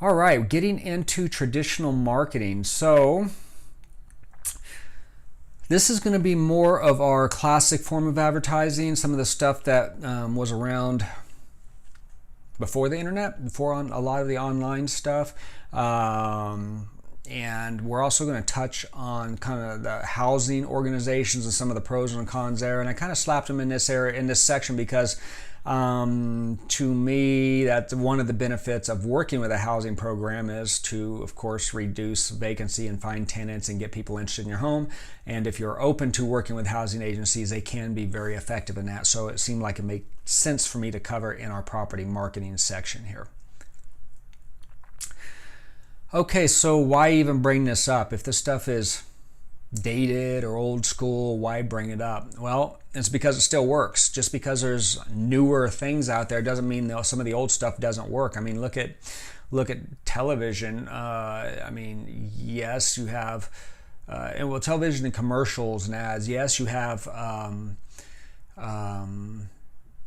All right, getting into traditional marketing. So this is going to be more of our classic form of advertising, some of the stuff that was around before the internet, before a lot of the online stuff. And we're also going to touch on kind of the housing organizations and some of the pros and cons there. And I kind of slapped them in this area, in this section, because to me, that's one of the benefits of working with a housing program is to, of course, reduce vacancy and find tenants and get people interested in your home. And if you're open to working with housing agencies, they can be very effective in that. So it seemed like it made sense for me to cover in our property marketing section here. Okay, so why even bring this up? If this stuff is dated or old school, why bring it up? Well, it's because it still works. Just because there's newer things out there doesn't mean that some of the old stuff doesn't work. I mean, look at television. I mean, yes, you have television and commercials and ads. Yes, you have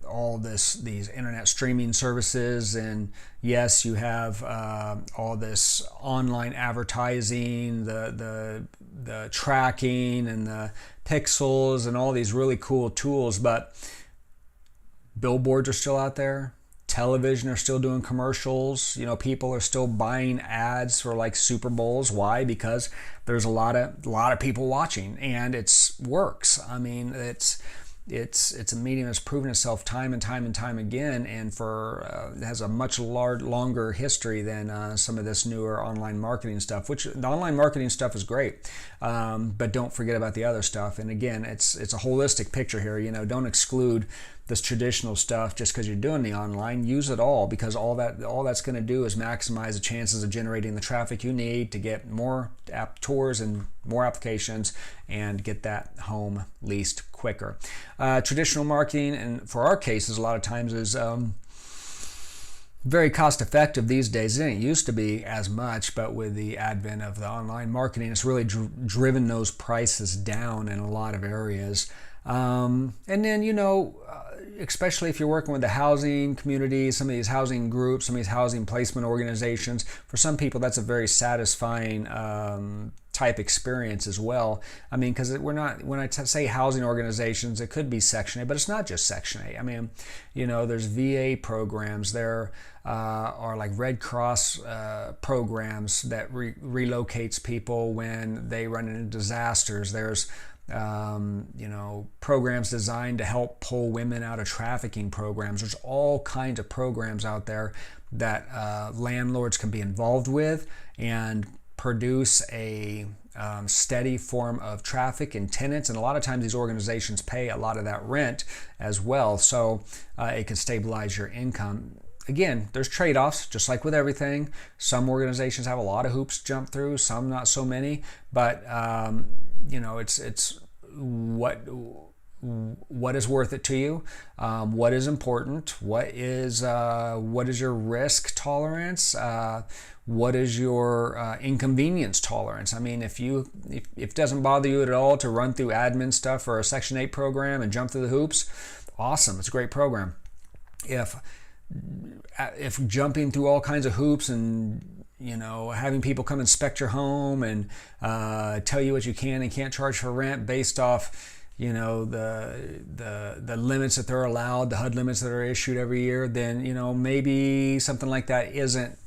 all these internet streaming services, and yes, you have all this online advertising, the tracking and the pixels and all these really cool tools. But billboards are still out there. Television are still doing commercials. You know, people are still buying ads for like Super Bowls. Why? Because there's a lot of people watching, and it works. I mean, it's a medium that's proven itself time and time again, and it has a much longer history than some of this newer online marketing stuff. Which the online marketing stuff is great, but don't forget about the other stuff. And again, it's a holistic picture here. You know, don't exclude this traditional stuff just because you're doing the online. Use it all, because all that's going to do is maximize the chances of generating the traffic you need to get more app tours and more applications and get that home leased quicker. Traditional marketing, and for our cases, a lot of times is very cost effective these days. It didn't used to be as much, but with the advent of the online marketing, it's really driven those prices down in a lot of areas. And then, you know, especially if you're working with the housing community, some of these housing groups, some of these housing placement organizations, for some people that's a very satisfying type experience as well. I mean, because when I say housing organizations, it could be Section 8, but it's not just Section 8. I mean, you know, there's VA programs, there are like Red Cross programs that relocates people when they run into disasters. There's you know, programs designed to help pull women out of trafficking programs. There's all kinds of programs out there that landlords can be involved with and produce a steady form of traffic and tenants. And a lot of times these organizations pay a lot of that rent as well, so it can stabilize your income. Again, there's trade-offs, just like with everything. Some organizations have a lot of hoops to jump through, some not so many, but you know, it's what is worth it to you, what is important, what is your risk tolerance, what is your inconvenience tolerance. I mean, if it doesn't bother you at all to run through admin stuff for a Section 8 program and jump through the hoops, awesome, it's a great program. If jumping through all kinds of hoops and, you know, having people come inspect your home and tell you what you can and can't charge for rent based off, you know, the limits that they're allowed, the HUD limits that are issued every year, then, you know, maybe something like that isn't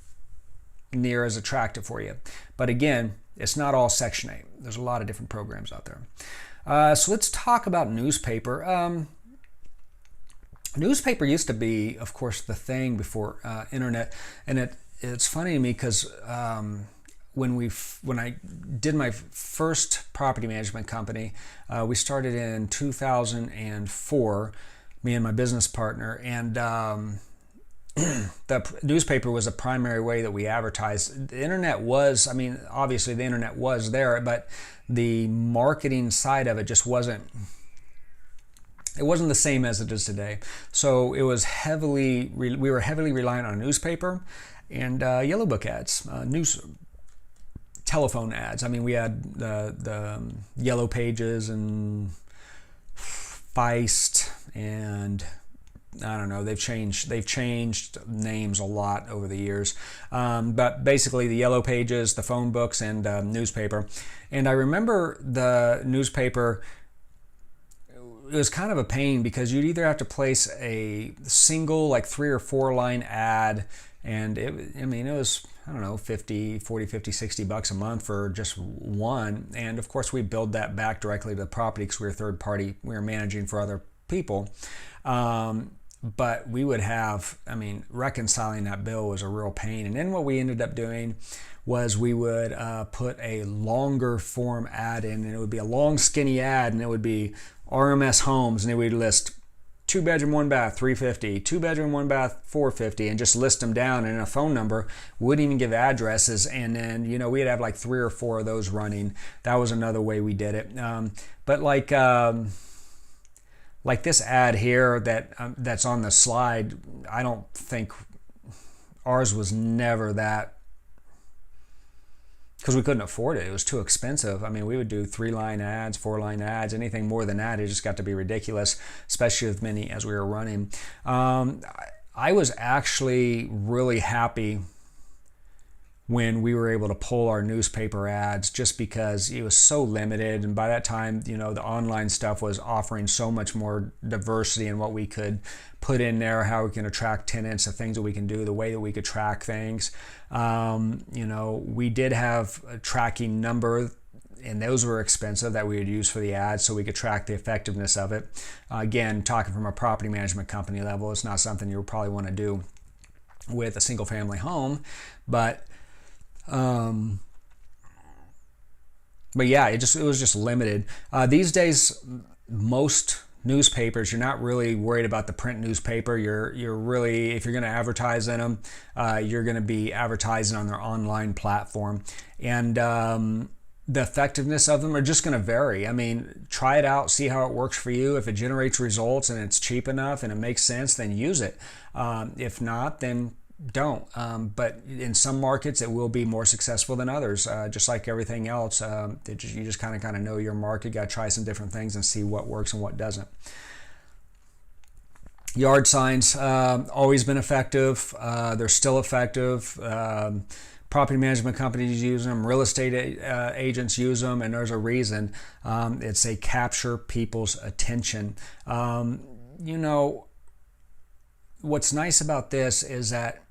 near as attractive for you. But again, it's not all Section 8. There's a lot of different programs out there. So let's talk about newspaper. Newspaper used to be, of course, the thing before internet, and it's funny to me because when I did my first property management company, we started in 2004, me and my business partner, and the newspaper was a primary way that we advertised. The internet was, I mean, obviously the internet was there, but the marketing side of it just wasn't. It wasn't the same as it is today. So it was we were heavily reliant on a newspaper and yellow book ads, telephone ads. I mean, we had the Yellow Pages and Feist and I don't know, they've changed names a lot over the years, but basically the yellow pages, the phone books, and newspaper. And I remember the newspaper, it was kind of a pain because you'd either have to place a single like 3 or 4 line ad, and it was, I don't know, 50, 40, 50, 60 bucks a month for just one. And of course we billed that back directly to the property because we were third party, we were managing for other people. But we would have, reconciling that bill was a real pain. And then what we ended up doing was we would put a longer form ad in, and it would be a long skinny ad, and it would be RMS Homes, and it would list 2 bedroom, 1 bath, $350, 2 bedroom, 1 bath, $450, and just list them down, and a phone number. Wouldn't even give addresses. And then, we'd have like 3 or 4 of those running. That was another way we did it. But like this ad here that's on the slide, I don't think ours was never that, because we couldn't afford it. It was too expensive. We would do 3-line ads, 4-line ads. Anything more than that, it just got to be ridiculous, especially with many as we were running. I was actually really happy when we were able to pull our newspaper ads, just because it was so limited. And by that time, the online stuff was offering so much more diversity in what we could put in there, how we can attract tenants, the things that we can do, the way that we could track things. We did have a tracking number, and those were expensive, that we would use for the ads so we could track the effectiveness of it. Again, talking from a property management company level, it's not something you would probably want to do with a single family home, but yeah, it was just limited. These days, most newspapers, you're not really worried about the print newspaper. You're really, if you're going to advertise in them, you're going to be advertising on their online platform, and the effectiveness of them are just going to vary. Try it out, see how it works for you. If it generates results and it's cheap enough and it makes sense, then use it. If not, then don't. But in some markets it will be more successful than others, just like everything else. You just kind of know your market. You got to try some different things and see what works and what doesn't. Yard signs, always been effective. They're still effective. Property management companies use them, real estate agents use them, and there's a reason. It's they capture people's attention. What's nice about this is that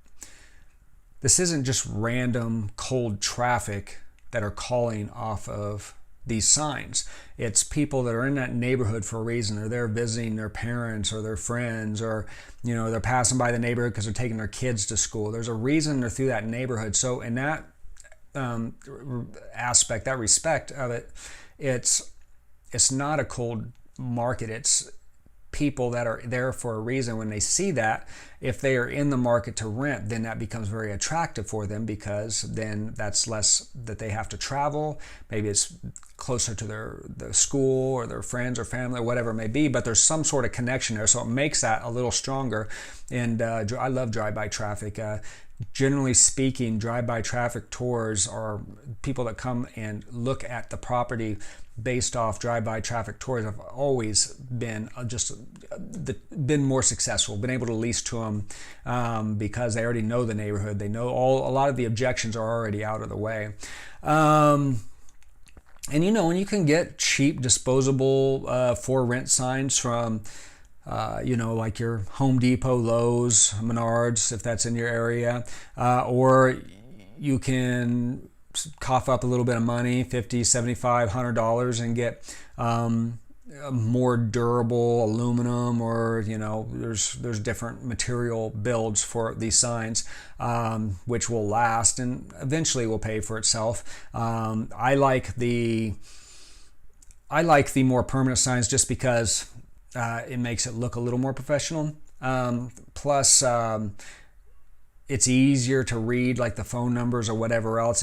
this isn't just random cold traffic that are calling off of these signs. It's people that are in that neighborhood for a reason. They're there visiting their parents or their friends, or they're passing by the neighborhood because they're taking their kids to school. There's a reason they're through that neighborhood. So in that aspect, that respect of it, it's not a cold market. It's people that are there for a reason. When they see that, if they are in the market to rent, then that becomes very attractive for them, because then that's less that they have to travel. Maybe it's closer to the school or their friends or family or whatever it may be, but there's some sort of connection there, so it makes that a little stronger. And I love drive-by traffic. Generally speaking, drive-by traffic tours are people that come and look at the property based off drive-by traffic tours have always been been more successful, been able to lease to them because they already know the neighborhood. They know a lot of the objections are already out of the way. And when you can get cheap disposable for rent signs from like your Home Depot, Lowe's, Menards, if that's in your area, or you can cough up a little bit of money, $50, $75, $100, and get more durable aluminum, or there's different material builds for these signs, which will last and eventually will pay for itself. I like the more permanent signs just because it makes it look a little more professional. Plus, it's easier to read, like the phone numbers or whatever else.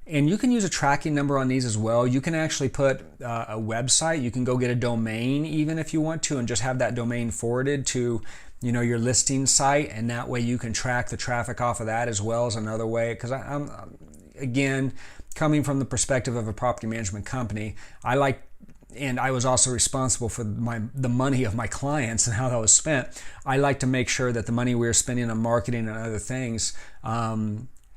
And you can use a tracking number on these as well. You can actually put a website. You can go get a domain even if you want to, and just have that domain forwarded to your listing site, and that way you can track the traffic off of that as well as another way. Because I'm again, coming from the perspective of a property management company, I like and I was also responsible for the money of my clients and how that was spent. I like to make sure that the money we were spending on marketing and other things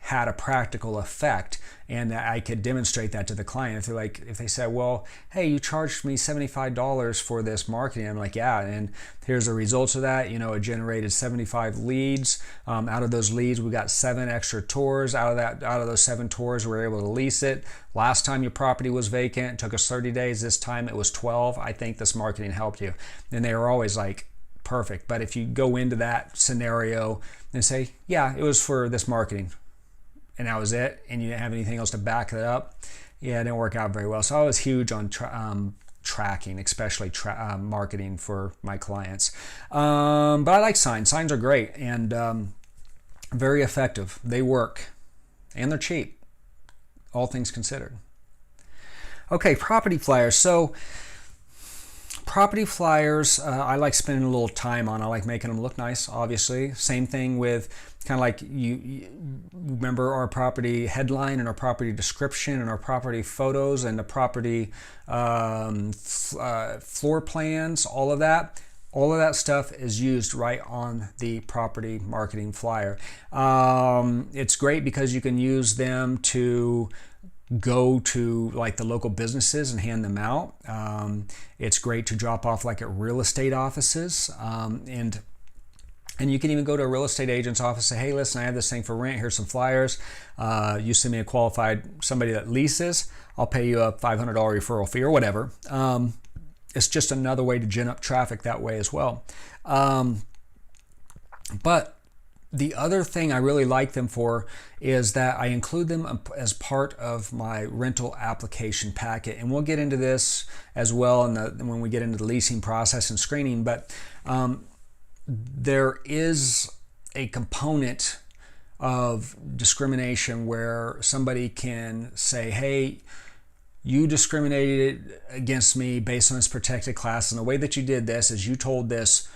had a practical effect, and that I could demonstrate that to the client. If they said, well, hey, you charged me $75 for this marketing, I'm like, yeah, and here's the results of that. It generated 75 leads. Out of those leads, we got 7 extra tours. Out of those 7 tours, we were able to lease it. Last time your property was vacant, it took us 30 days. This time it was 12. I think this marketing helped you. And they were always like, perfect. But if you go into that scenario and say, yeah, it was for this marketing, and that was it, and you didn't have anything else to back it up, yeah, it didn't work out very well. So I was huge on tracking, especially marketing for my clients. But I like signs. Signs are great and very effective. They work, and they're cheap, all things considered. Okay, property flyers. So property flyers, I like spending a little time on. I like making them look nice, obviously. Same thing with kind of like you remember our property headline and our property description and our property photos and the property floor plans, all of that. All of that stuff is used right on the property marketing flyer. It's great because you can use them to go to like the local businesses and hand them out. It's great to drop off like at real estate offices, and you can even go to a real estate agent's office and say, hey, listen, I have this thing for rent. Here's some flyers. You send me a qualified somebody that leases. I'll pay you a $500 referral fee or whatever. It's just another way to gin up traffic that way as well. But the other thing I really like them for is that I include them as part of my rental application packet. And we'll get into this as well when we get into the leasing process and screening. But there is a component of discrimination where somebody can say, hey, you discriminated against me based on this protected class. And the way that you did this is you told this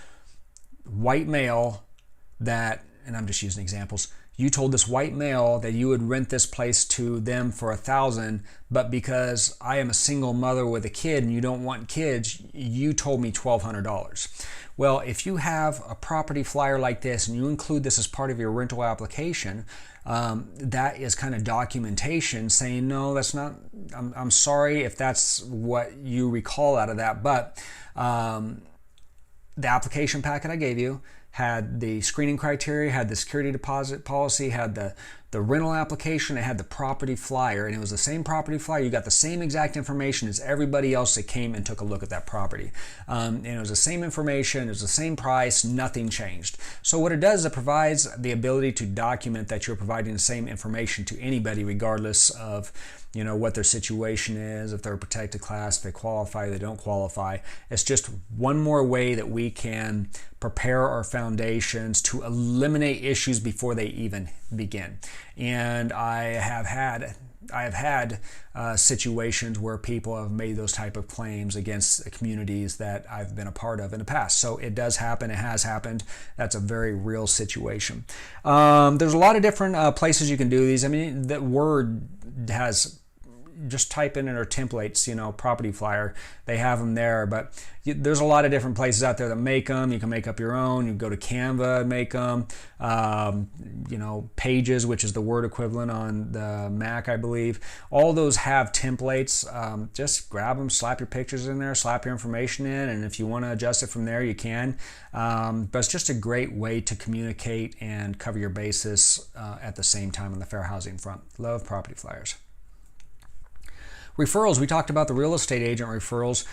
white male that, and I'm just using examples, you told this white male that you would rent this place to them for $1,000, but because I am a single mother with a kid and you don't want kids, you told me $1,200. Well, if you have a property flyer like this and you include this as part of your rental application, that is kind of documentation saying, no, that's not, I'm sorry if that's what you recall out of that, but the application packet I gave you had the screening criteria, had the security deposit policy, had the rental application, it had the property flyer, and it was the same property flyer. You got the same exact information as everybody else that came and took a look at that property. And it was the same information, it was the same price, nothing changed. So what it does is it provides the ability to document that you're providing the same information to anybody regardless of what their situation is, if they're a protected class, if they qualify, they don't qualify. It's just one more way that we can prepare our foundations to eliminate issues before they even begin. And I have had situations where people have made those type of claims against communities that I've been a part of in the past. So it does happen. It has happened. That's a very real situation. There's a lot of different places you can do these. I mean, the Word has, just type in our templates, property flyer. They have them there, but there's a lot of different places out there that make them. You can make up your own. You can go to Canva and make them. Pages, which is the Word equivalent on the Mac, I believe. All those have templates. Just grab them, slap your pictures in there, slap your information in, and if you want to adjust it from there, you can. But it's just a great way to communicate and cover your bases at the same time on the fair housing front. Love property flyers. Referrals, we talked about the real estate agent referrals.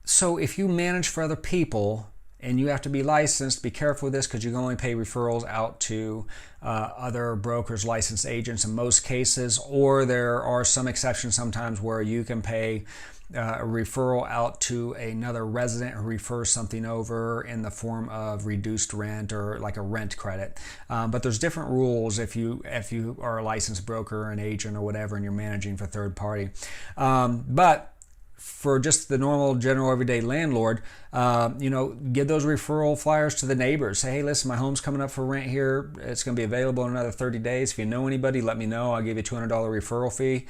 So if you manage for other people and you have to be licensed, be careful with this because you can only pay referrals out to other brokers, licensed agents in most cases, or there are some exceptions sometimes where you can pay a referral out to another resident who refers something over in the form of reduced rent or like a rent credit. But there's different rules if you are a licensed broker or an agent or whatever and you're managing for third party. But for just the normal, general, everyday landlord, give those referral flyers to the neighbors. Say, hey, listen, my home's coming up for rent here. It's going to be available in another 30 days. If you know anybody, let me know. I'll give you a $200 referral fee,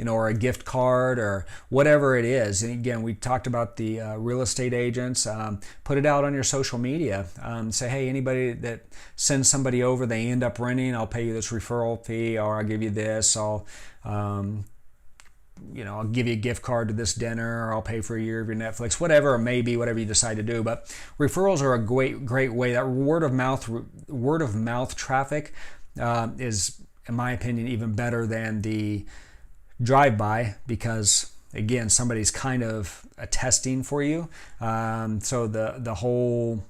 or a gift card or whatever it is. And again, we talked about the real estate agents. Put it out on your social media. Say, hey, anybody that sends somebody over, they end up renting, I'll pay you this referral fee, or I'll give you this. I'll give you a gift card to this dinner, or I'll pay for a year of your Netflix, whatever it may be, whatever you decide to do. But referrals are a great way. That word of mouth traffic is, in my opinion, even better than the drive-by, because again, somebody's kind of attesting for you. So the whole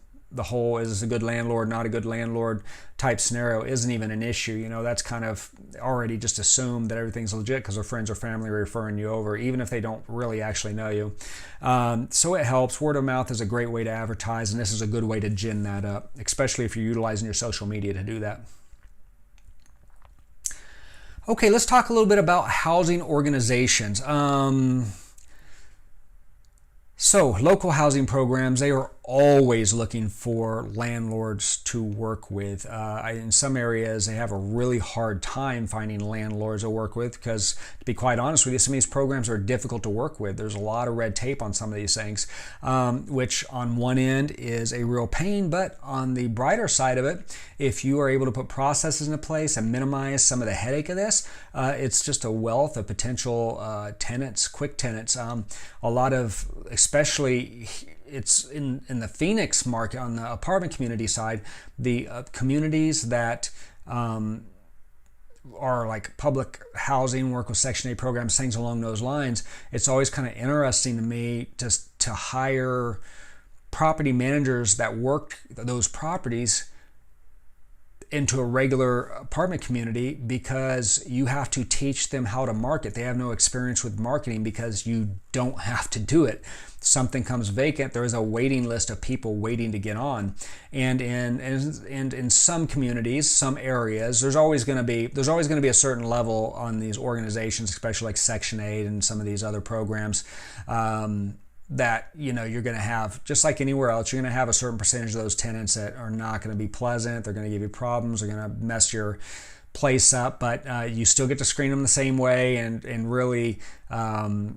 is this a good landlord, not a good landlord type scenario isn't even an issue. That's kind of already just assumed that everything's legit because their friends or family are referring you over, even if they don't really actually know you. So it helps. Word of mouth is a great way to advertise, and this is a good way to gin that up, especially if you're utilizing your social media to do that. Okay, let's talk a little bit about housing organizations. So local housing programs, they are always looking for landlords to work with. In some areas, they have a really hard time finding landlords to work with because, to be quite honest with you, some of these programs are difficult to work with. There's a lot of red tape on some of these things, which on one end is a real pain, but on the brighter side of it, if you are able to put processes into place and minimize some of the headache of this, it's just a wealth of potential tenants, quick tenants. A lot of, especially it's in the Phoenix market on the apartment community side, the communities that are like public housing, work with Section 8 programs, things along those lines. It's always kind of interesting to me to hire property managers that work those properties into a regular apartment community, because you have to teach them how to market. They have no experience with marketing because you don't have to do it. Something comes vacant, there is a waiting list of people waiting to get on. And in some communities, some areas, there's always going to be a certain level on these organizations, especially like Section 8 and some of these other programs, that you're going to have, just like anywhere else, you're going to have a certain percentage of those tenants that are not going to be pleasant. They're going to give you problems. They're going to mess your place up, but you still get to screen them the same way. And really, if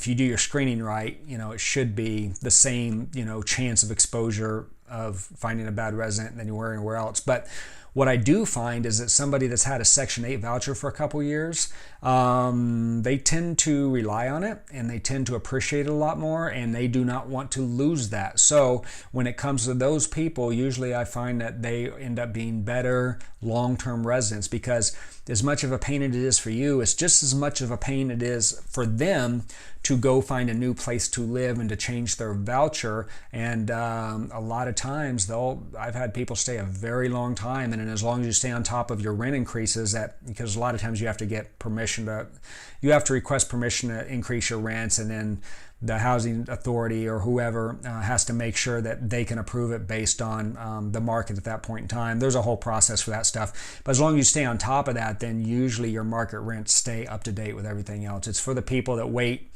you do your screening right, it should be the same, chance of exposure of finding a bad resident than you were anywhere else. But what I do find is that somebody that's had a Section 8 voucher for a couple years, they tend to rely on it and they tend to appreciate it a lot more, and they do not want to lose that. So when it comes to those people, usually I find that they end up being better long-term residents, because as much of a pain it is for you, it's just as much of a pain it is for them to go find a new place to live and to change their voucher. And a lot of times I've had people stay a very long time, and as long as you stay on top of your rent increases, because a lot of times you have to request permission to increase your rents, and then the housing authority or whoever has to make sure that they can approve it based on the market at that point in time. There's a whole process for that stuff. But as long as you stay on top of that, then usually your market rents stay up to date with everything else. It's for the people that wait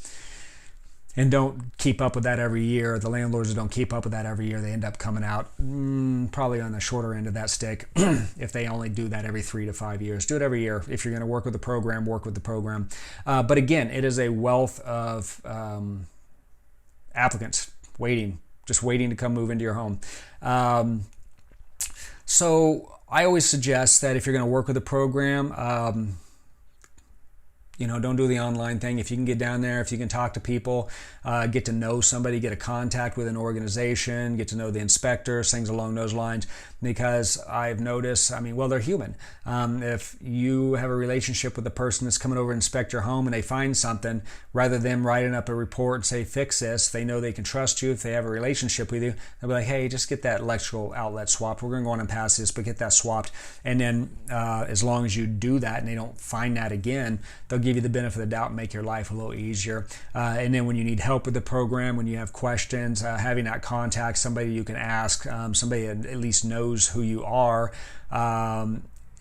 and don't keep up with that every year. The landlords that don't keep up with that every year, they end up coming out probably on the shorter end of that stick if they only do that every 3 to 5 years. Do it every year. If you're going to work with the program, work with the program. But again, it is a wealth of applicants just waiting to come move into your home. So I always suggest that if you're going to work with a program, don't do the online thing. If you can get down there, if you can talk to people, get to know somebody, get a contact with an organization, get to know the inspectors, things along those lines. Because I've noticed, they're human. If you have a relationship with the person that's coming over to inspect your home and they find something, rather than writing up a report and say, fix this, they know they can trust you. If they have a relationship with you, they'll be like, hey, just get that electrical outlet swapped. We're going to go on and pass this, but get that swapped. And then as long as you do that and they don't find that again, they'll give you the benefit of the doubt and make your life a little easier. And then when you need help with the program, when you have questions, having that contact, somebody you can ask, somebody that at least knows who you are,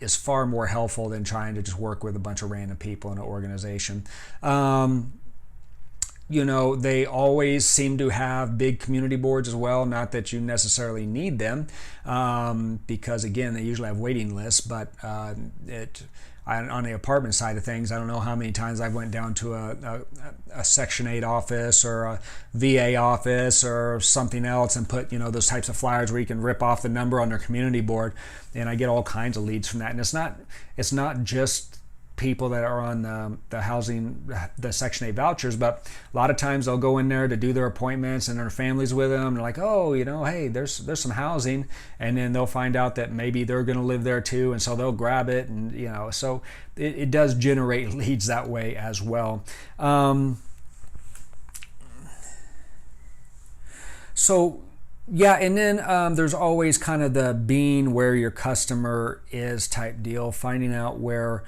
is far more helpful than trying to just work with a bunch of random people in an organization. They always seem to have big community boards as well. Not that you necessarily need them, because again, they usually have waiting lists. But on the apartment side of things, I don't know how many times I went down to a Section 8 office or a VA office or something else and put those types of flyers where you can rip off the number on their community board, and I get all kinds of leads from that. And it's not just people that are on the housing, the Section 8 vouchers, but a lot of times they'll go in there to do their appointments and their families with them. They're like, oh, hey, there's some housing, and then they'll find out that maybe they're going to live there too, and so they'll grab it, and so it does generate leads that way as well. And then there's always kind of the being where your customer is type deal, finding out where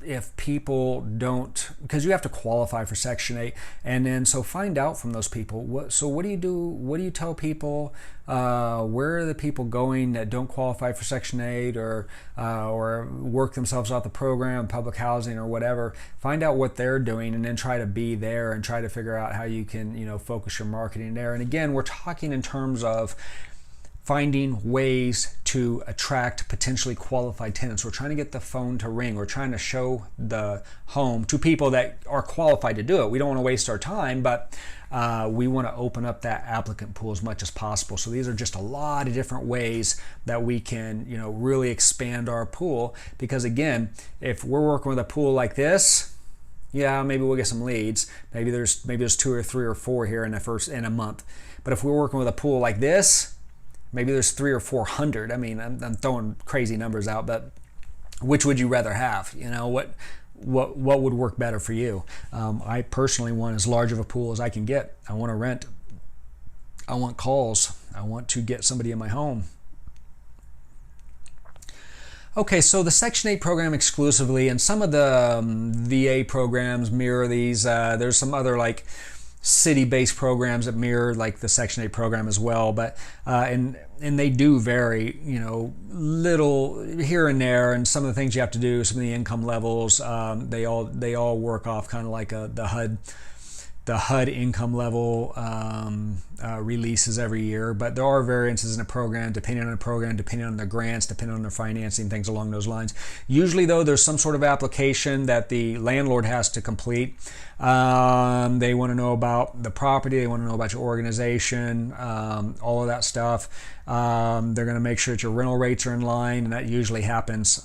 if people don't, because you have to qualify for Section 8, and then so find out from those people. What do you do? What do you tell people? Where are the people going that don't qualify for Section 8 or work themselves out the program, public housing or whatever? Find out what they're doing, and then try to be there and try to figure out how you can focus your marketing there. And again, we're talking in terms of finding ways to attract potentially qualified tenants. We're trying to get the phone to ring. We're trying to show the home to people that are qualified to do it. We don't want to waste our time, but we want to open up that applicant pool as much as possible. So these are just a lot of different ways that we can, really expand our pool. Because again, if we're working with a pool like this, yeah, maybe we'll get some leads. Maybe there's 2 or 3 or 4 here in a month. But if we're working with a pool like this, maybe there's 300 or 400. I mean, I'm throwing crazy numbers out, but which would you rather have? What would work better for you? I personally want as large of a pool as I can get. I want to rent. I want calls. I want to get somebody in my home. Okay, so the Section 8 program exclusively, and some of the VA programs mirror these. There's some other city-based programs that mirror the Section 8 program as well, but and they do vary, little here and there, and some of the things you have to do, some of the income levels, they all work off kind of like the HUD income level releases every year, but there are variances in the program, depending on the grants, depending on the financing, things along those lines. Usually, though, there's some sort of application that the landlord has to complete. They want to know about the property, they want to know about your organization, all of that stuff. They're going to make sure that your rental rates are in line, and that usually happens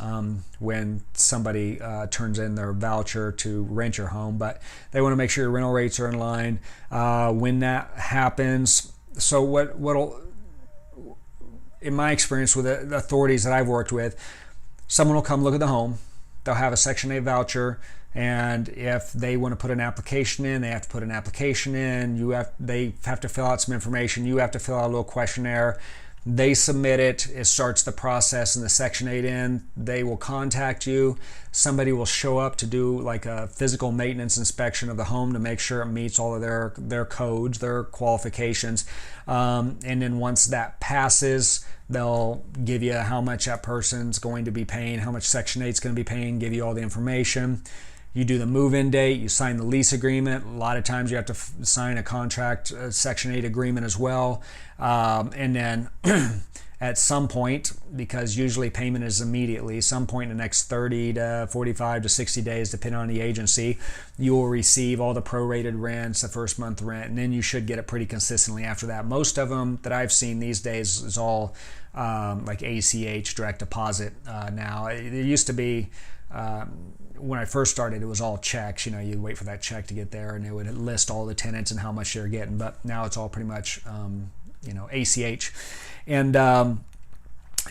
when somebody turns in their voucher to rent your home, but they want to make sure your rental rates are in line. When that happens, so what'll, in my experience with the authorities that I've worked with, someone will come look at the home, they'll have a Section 8 voucher, and if they want to put an application in, they have to put an application in. They have to fill out some information. You have to fill out a little questionnaire. They submit it. It starts the process in the Section 8 end. They will contact you. Somebody will show up to do a physical maintenance inspection of the home to make sure it meets all of their codes, their qualifications. And then once that passes, they'll give you how much that person's going to be paying, how much Section 8 is going to be paying, give you all the information. You do the move-in date, you sign the lease agreement. A lot of times you have to sign a contract, Section 8 agreement as well. And then at some point, because usually payment is immediately, some point in the next 30 to 45 to 60 days, depending on the agency, you will receive all the prorated rents, the first month rent, and then you should get it pretty consistently after that. Most of them that I've seen these days is all ACH, direct deposit now. It used to be, when I first started, it was all checks. You'd wait for that check to get there, and it would list all the tenants and how much they're getting. But now it's all pretty much, ACH, and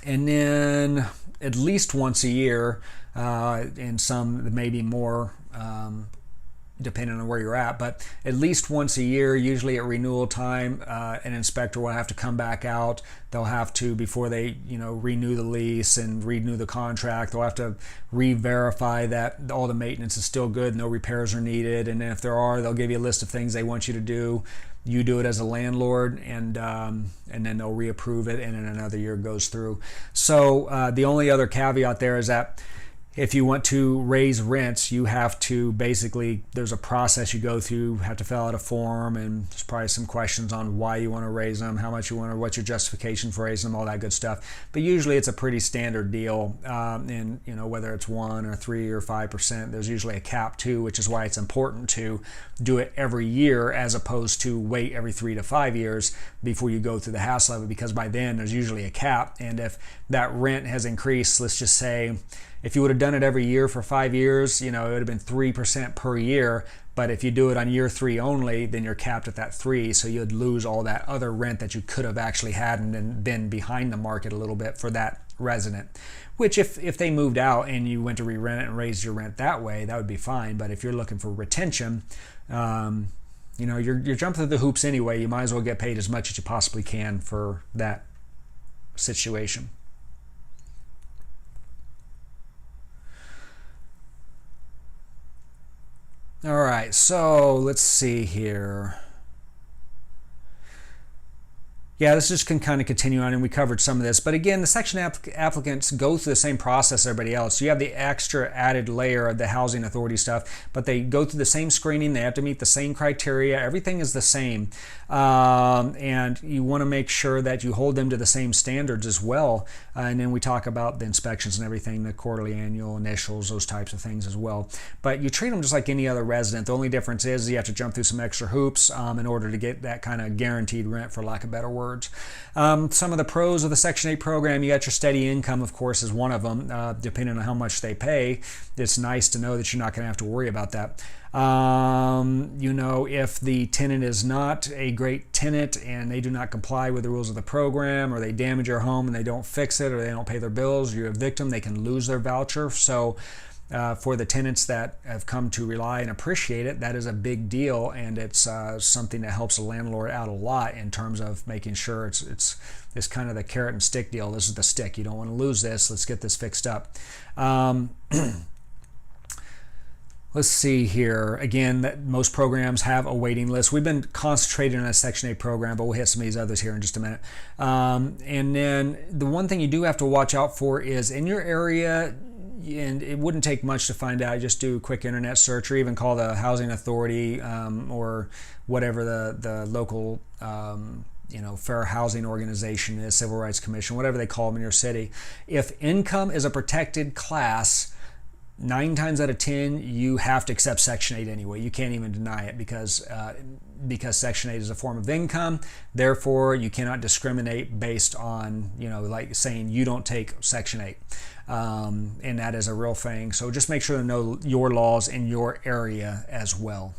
then at least once a year, and some maybe more depending on where you're at, but at least once a year, usually at renewal time, an inspector will have to come back out. They'll have to, before they renew the lease and renew the contract, they'll have to re-verify that all the maintenance is still good, no repairs are needed, and if there are, they'll give you a list of things they want you to do. You do it as a landlord, and then they'll reapprove it, and then another year goes through. So the only other caveat there is that if you want to raise rents, you have to basically, there's a process you go through, you have to fill out a form, and there's probably some questions on why you want to raise them, how much you want to, what's your justification for raising them, all that good stuff. But usually it's a pretty standard deal, and whether it's 1 or 3 or 5%, there's usually a cap too, which is why it's important to do it every year as opposed to wait every 3 to 5 years before you go through the hassle of it, because by then there's usually a cap, and if that rent has increased, let's just say, if you would have done it every year for 5 years, it would have been 3% per year. But if you do it on year 3 only, then you're capped at that 3. So you'd lose all that other rent that you could have actually had and then been behind the market a little bit for that resident. Which if they moved out and you went to re-rent it and raised your rent that way, that would be fine. But if you're looking for retention, you're jumping through the hoops anyway. You might as well get paid as much as you possibly can for that situation. All right, so let's see here. Yeah, this just can kind of continue on, and we covered some of this. But again, the section applicants go through the same process as everybody else. So you have the extra added layer of the housing authority stuff, but they go through the same screening. They have to meet the same criteria. Everything is the same. And you want to make sure that you hold them to the same standards as well. And then we talk about the inspections and everything, the quarterly, annual, initials, those types of things as well. But you treat them just like any other resident. The only difference is you have to jump through some extra hoops in order to get that kind of guaranteed rent, for lack of better words. Some of the pros of the Section 8 program, you got your steady income, of course, is one of them. Depending on how much they pay, it's nice to know that you're not going to have to worry about that. If the tenant is not a great tenant and they do not comply with the rules of the program, or they damage your home and they don't fix it, or they don't pay their bills, you evict them, they can lose their voucher. So for the tenants that have come to rely and appreciate it, that is a big deal, and it's something that helps the landlord out a lot in terms of making sure it's kind of the carrot and stick deal. This is the stick. You don't want to lose this. Let's get this fixed up. Let's see here. Again, most programs have a waiting list. We've been concentrating on a Section 8 program, but we'll hit some of these others here in just a minute. And then the one thing you do have to watch out for is in your area, and it wouldn't take much to find out. Just do a quick internet search, or even call the housing authority or whatever the local fair housing organization is, civil rights commission, whatever they call them in your city. If income is a protected class, 9 times out of 10 you have to accept Section 8 anyway. You can't even deny it because Section 8 is a form of income. Therefore, you cannot discriminate based on like saying you don't take Section 8. And that is a real thing. So just make sure to know your laws in your area as well.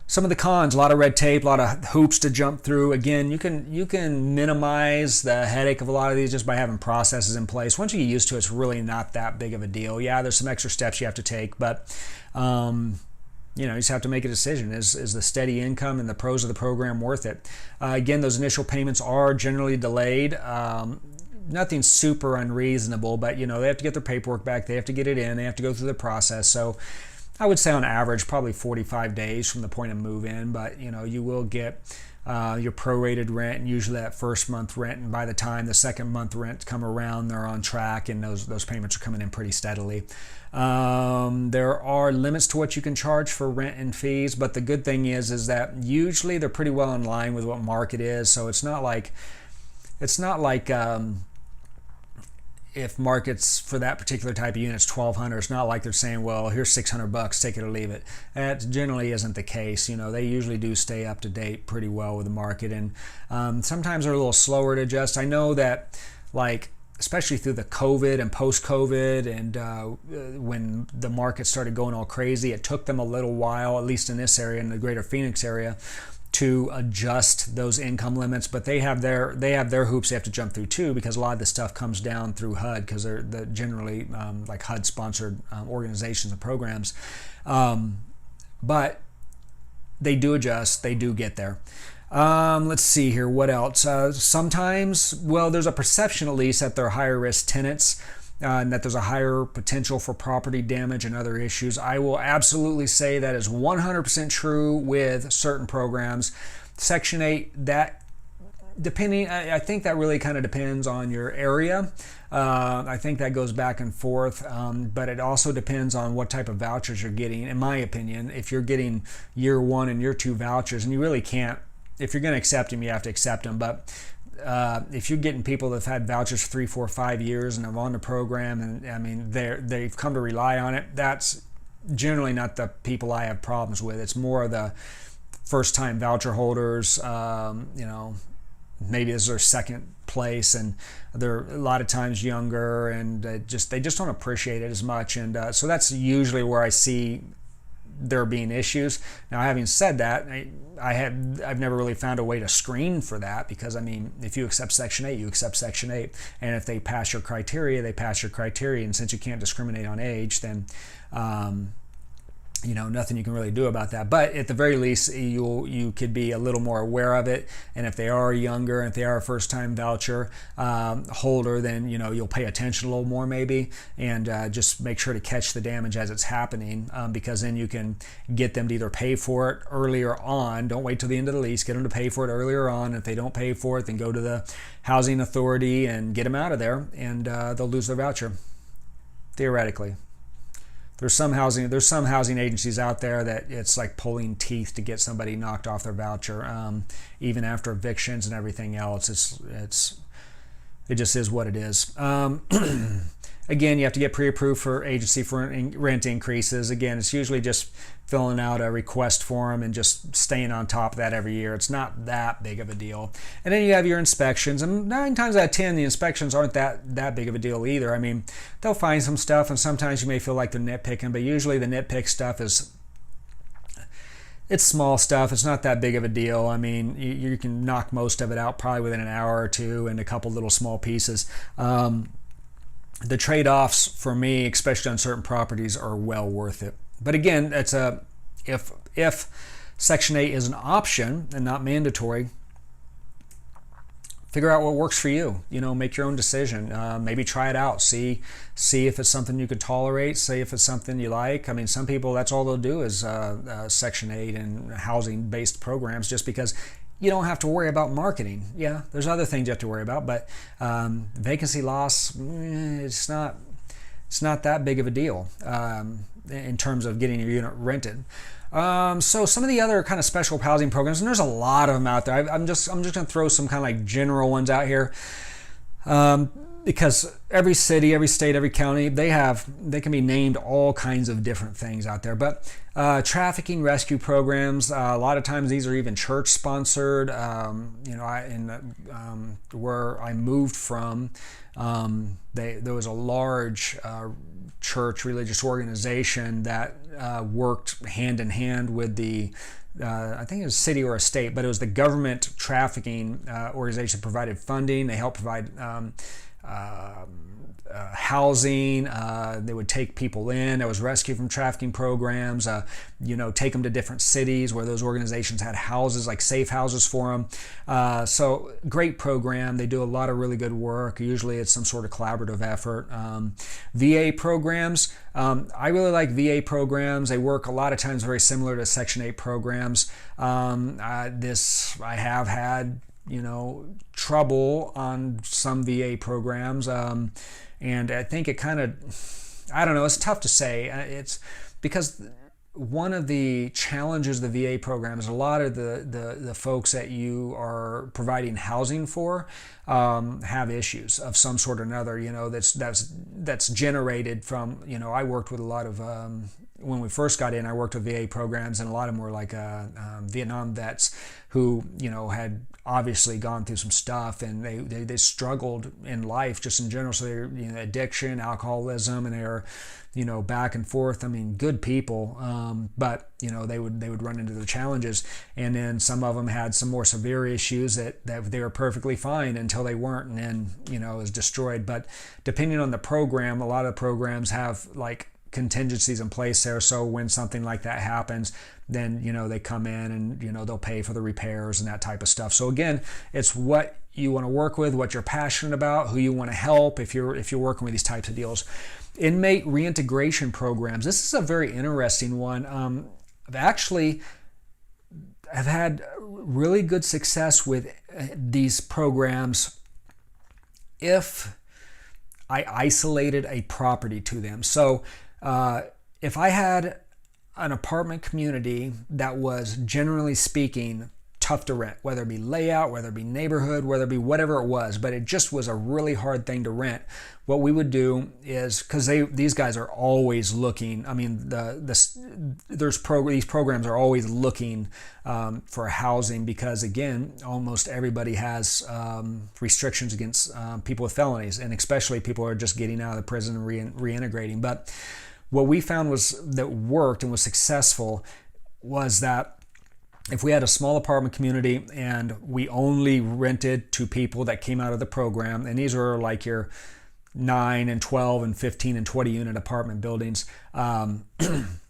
Some of the cons: a lot of red tape, a lot of hoops to jump through. Again, you can minimize the headache of a lot of these just by having processes in place. Once you get used to it, it's really not that big of a deal. Yeah, there's some extra steps you have to take, but you just have to make a decision. Is the steady income and the pros of the program worth it? Again, those initial payments are generally delayed. Nothing super unreasonable, but they have to get their paperwork back, they have to get it in, they have to go through the process. So I would say on average probably 45 days from the point of move in, but you will get your prorated rent, and usually that first month rent, and by the time the second month rent come around, they're on track, and those payments are coming in pretty steadily. There are limits to what you can charge for rent and fees, but the good thing is that usually they're pretty well in line with what market is. So it's not like if markets for that particular type of unit is $1,200, it's not like they're saying, well, here's $600, take it or leave it. That generally isn't the case. They usually do stay up to date pretty well with the market, and sometimes they're a little slower to adjust. I know that, especially through the COVID and post-COVID, and when the market started going all crazy, it took them a little while, at least in this area, in the greater Phoenix area, to adjust those income limits, but they have their hoops they have to jump through too, because a lot of this stuff comes down through HUD, because they're generally like HUD sponsored organizations and programs, but they do adjust, they do get there. Let's see here, what else? Sometimes, well, there's a perception at least that they're higher risk tenants, and that there's a higher potential for property damage and other issues. I will absolutely say that is 100% true with certain programs. Section 8, that depending, I think that really kind of depends on your area. I think that goes back and forth, but it also depends on what type of vouchers you're getting. In my opinion, if you're getting year 1 and year 2 vouchers, and you really can't, if you're going to accept them, you have to accept them, but if you're getting people that have had vouchers for 3, 4, 5 years and are on the program, and I mean they've come to rely on it, that's generally not the people I have problems with. It's more the first-time voucher holders. Maybe this is their second place, and they're a lot of times younger, and they just don't appreciate it as much, and so that's usually where I see there being issues. Now, having said that, I've never really found a way to screen for that, because I mean, if you accept Section 8, you accept Section 8, and if they pass your criteria, they pass your criteria, and since you can't discriminate on age, then nothing you can really do about that. But at the very least, you could be a little more aware of it, and if they are younger, and if they are a first-time voucher holder, then you'll pay attention a little more maybe, and just make sure to catch the damage as it's happening, because then you can get them to either pay for it earlier on. Don't wait till the end of the lease. Get them to pay for it earlier on. If they don't pay for it, then go to the housing authority and get them out of there, and they'll lose their voucher, theoretically. There's some housing agencies out there that it's like pulling teeth to get somebody knocked off their voucher, even after evictions and everything else. It just is what it is. Again, you have to get pre-approved for agency for rent increases. Again, it's usually just filling out a request form and just staying on top of that every year. It's not that big of a deal. And then you have your inspections, and 9 times out of 10, the inspections aren't that big of a deal either. I mean, they'll find some stuff, and sometimes you may feel like they're nitpicking, but usually the nitpick stuff it's small stuff. It's not that big of a deal. I mean, you can knock most of it out probably within an hour or two, and a couple little small pieces. The trade-offs for me, especially on certain properties, are well worth it. But again, it's if Section 8 is an option and not mandatory, figure out what works for you. Make your own decision. Maybe try it out. See if it's something you could tolerate. See if it's something you like. I mean, some people, that's all they'll do is Section 8 and housing-based programs, just because you don't have to worry about marketing. Yeah, there's other things you have to worry about, but vacancy loss, it's not that big of a deal in terms of getting your unit rented. So some of the other kind of special housing programs, and there's a lot of them out there. I'm just going to throw some kind of like general ones out here, because every city, every state, every county, they can be named all kinds of different things out there. But trafficking rescue programs, a lot of times these are even church sponsored. Where I moved from, there was a large church religious organization that worked hand in hand with the I think it was a city or a state, but it was the government trafficking organization that provided funding. They helped provide housing. They would take people in. There was rescue from trafficking programs. Take them to different cities where those organizations had houses, like safe houses for them. So great program. They do a lot of really good work. Usually it's some sort of collaborative effort. VA programs. I really like VA programs. They work a lot of times very similar to Section 8 programs. I have had trouble on some VA programs, and I think it kind of, I don't know, it's tough to say. It's because one of the challenges of the VA program is a lot of the folks that you are providing housing for have issues of some sort or another, that's generated from, I worked with a lot of, when we first got in, I worked with VA programs, and a lot of them were like Vietnam vets who, had obviously gone through some stuff, and they struggled in life just in general. So they're, addiction, alcoholism, and they're, back and forth. I mean, good people, but they would run into the challenges. And then some of them had some more severe issues that they were perfectly fine until they weren't, and then it was destroyed. But depending on the program, a lot of programs have like contingencies in place there, so when something like that happens, then they come in and they'll pay for the repairs and that type of stuff. So again, it's what you want to work with, what you're passionate about, who you want to help if you're working with these types of deals. Inmate reintegration programs. This is a very interesting one. I've had really good success with these programs if I isolated a property to them. So if I had an apartment community that was, generally speaking, tough to rent, whether it be layout, whether it be neighborhood, whether it be whatever it was, but it just was a really hard thing to rent, what we would do is, because these guys are always looking, I mean, these programs are always looking for housing, because again, almost everybody has restrictions against people with felonies, and especially people who are just getting out of the prison and reintegrating. But what we found that worked and was successful was that if we had a small apartment community and we only rented to people that came out of the program, and these were like your 9 and 12 and 15 and 20 unit apartment buildings,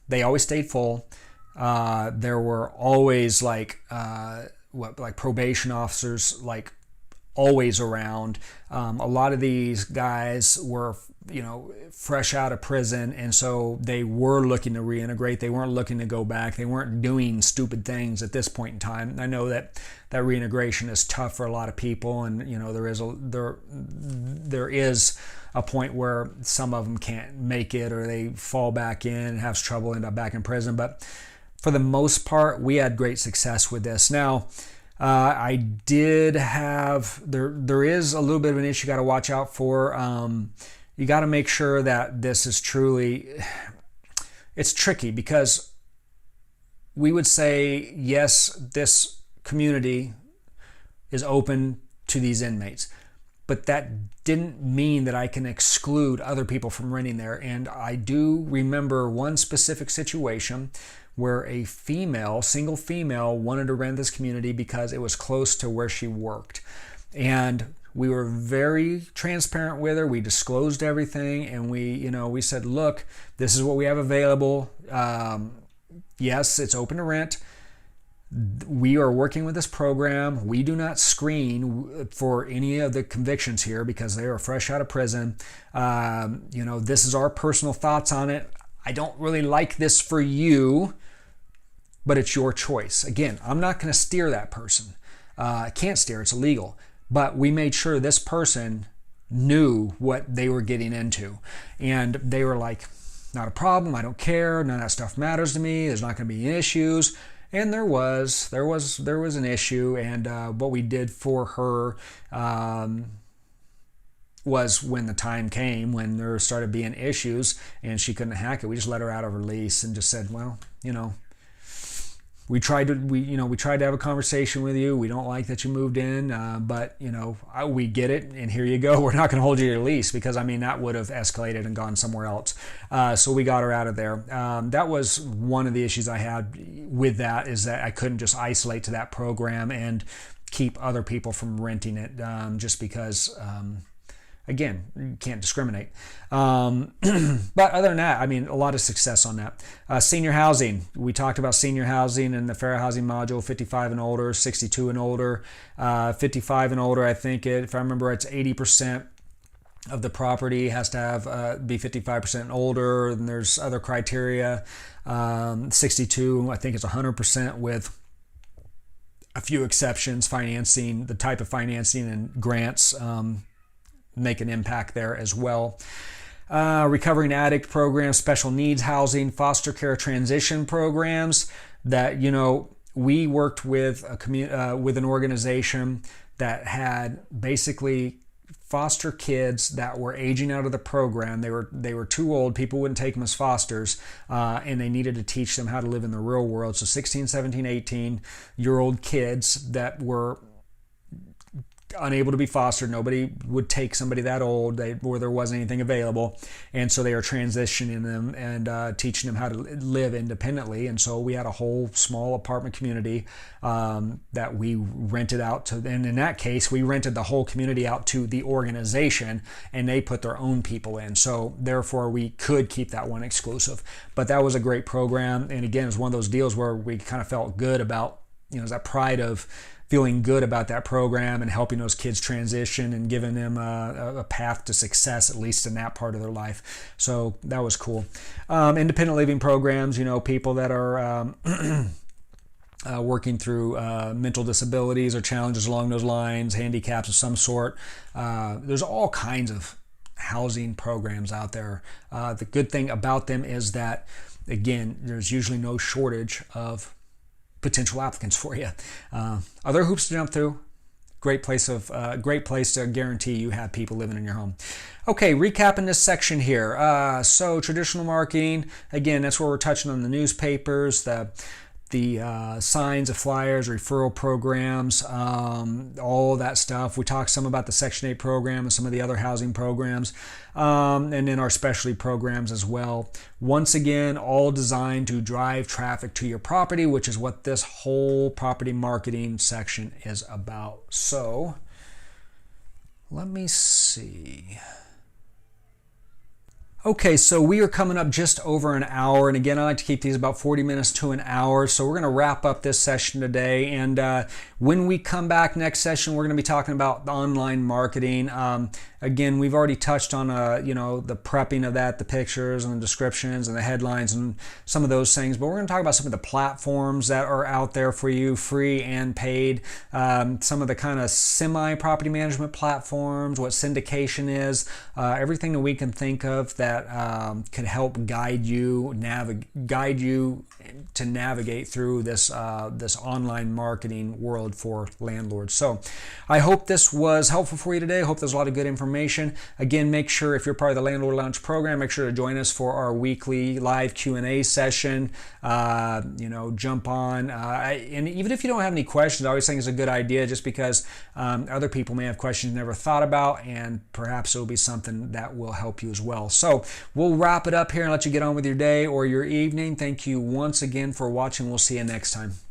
they always stayed full. There were always like probation officers like always around. A lot of these guys were fresh out of prison, and so they were looking to reintegrate. They weren't looking to go back. They weren't doing stupid things at this point in time. I know that reintegration is tough for a lot of people, and there is a point where some of them can't make it, or they fall back in and have trouble, end up back in prison. But for the most part, we had great success with this. Now, I did have, there is a little bit of an issue you got to watch out for. You got to make sure that this is truly, it's tricky, because we would say, yes, this community is open to these inmates, but that didn't mean that I can exclude other people from renting there. And I do remember one specific situation where a single female wanted to rent this community because it was close to where she worked. And we were very transparent with her. We disclosed everything, and we said, look, this is what we have available. Yes, it's open to rent. We are working with this program. We do not screen for any of the convictions here because they are fresh out of prison. This is our personal thoughts on it. I don't really like this for you, but it's your choice. Again, I'm not going to steer that person. I can't steer, it's illegal. But we made sure this person knew what they were getting into. And they were like, not a problem, I don't care, none of that stuff matters to me, there's not going to be any issues. And there was an issue, and what we did for her was, when the time came when there started being issues and she couldn't hack it, we just let her out of her lease and just said, well, we tried to have a conversation with you. We don't like that you moved in, but we get it, and here you go. We're not going to hold you to your lease, because that would have escalated and gone somewhere else. So we got her out of there. That was one of the issues I had with that, is that I couldn't just isolate to that program and keep other people from renting it, just because. Again, you can't discriminate. But other than that, a lot of success on that. Senior housing. We talked about senior housing in the fair housing module, 55 and older, 62 and older. 55 and older, I think, if I remember right, it's 80% of the property has to have be 55% and older, and there's other criteria. 62, I think it's 100% with a few exceptions. Financing, the type of financing and grants make an impact there as well. Recovering addict programs, special needs housing, foster care transition programs that, we worked with with an organization that had basically foster kids that were aging out of the program. They were too old. People wouldn't take them as fosters, and they needed to teach them how to live in the real world. So 16, 17, 18-year-old kids that were unable to be fostered. Nobody would take somebody that old where there wasn't anything available. And so they are transitioning them and teaching them how to live independently. And so we had a whole small apartment community that we rented out to. And in that case, we rented the whole community out to the organization, and they put their own people in. So therefore, we could keep that one exclusive. But that was a great program. And again, it was one of those deals where we kind of felt good about, that pride of feeling good about that program and helping those kids transition and giving them a path to success, at least in that part of their life. So that was cool. Independent living programs, people that are working through mental disabilities or challenges along those lines, handicaps of some sort. There's all kinds of housing programs out there. The good thing about them is that, again, there's usually no shortage of potential applicants for you. Other hoops to jump through. Great place to guarantee you have people living in your home. Okay, recapping this section here. So traditional marketing, again, that's where we're touching on the newspapers, the signs, of flyers, referral programs, all that stuff. We talked some about the Section 8 program and some of the other housing programs, and then our specialty programs as well. Once again, all designed to drive traffic to your property, which is what this whole property marketing section is about. So, let me see. Okay, so we are coming up just over an hour, and again, I like to keep these about 40 minutes to an hour, so we're going to wrap up this session today, and when we come back next session, we're going to be talking about online marketing. Again, we've already touched on the prepping of that, the pictures and the descriptions and the headlines and some of those things, but we're going to talk about some of the platforms that are out there for you, free and paid, some of the kind of semi-property management platforms, what syndication is, everything that we can think of that could help guide you to navigate through this online marketing world for landlords. So I hope this was helpful for you today. I hope there's a lot of good information. Again, make sure if you're part of the Landlord Lounge program, make sure to join us for our weekly live Q&A session. Jump on. And even if you don't have any questions, I always think it's a good idea just because other people may have questions you never thought about, and perhaps it'll be something that will help you as well. So we'll wrap it up here and let you get on with your day or your evening. Thank you once again for watching. We'll see you next time.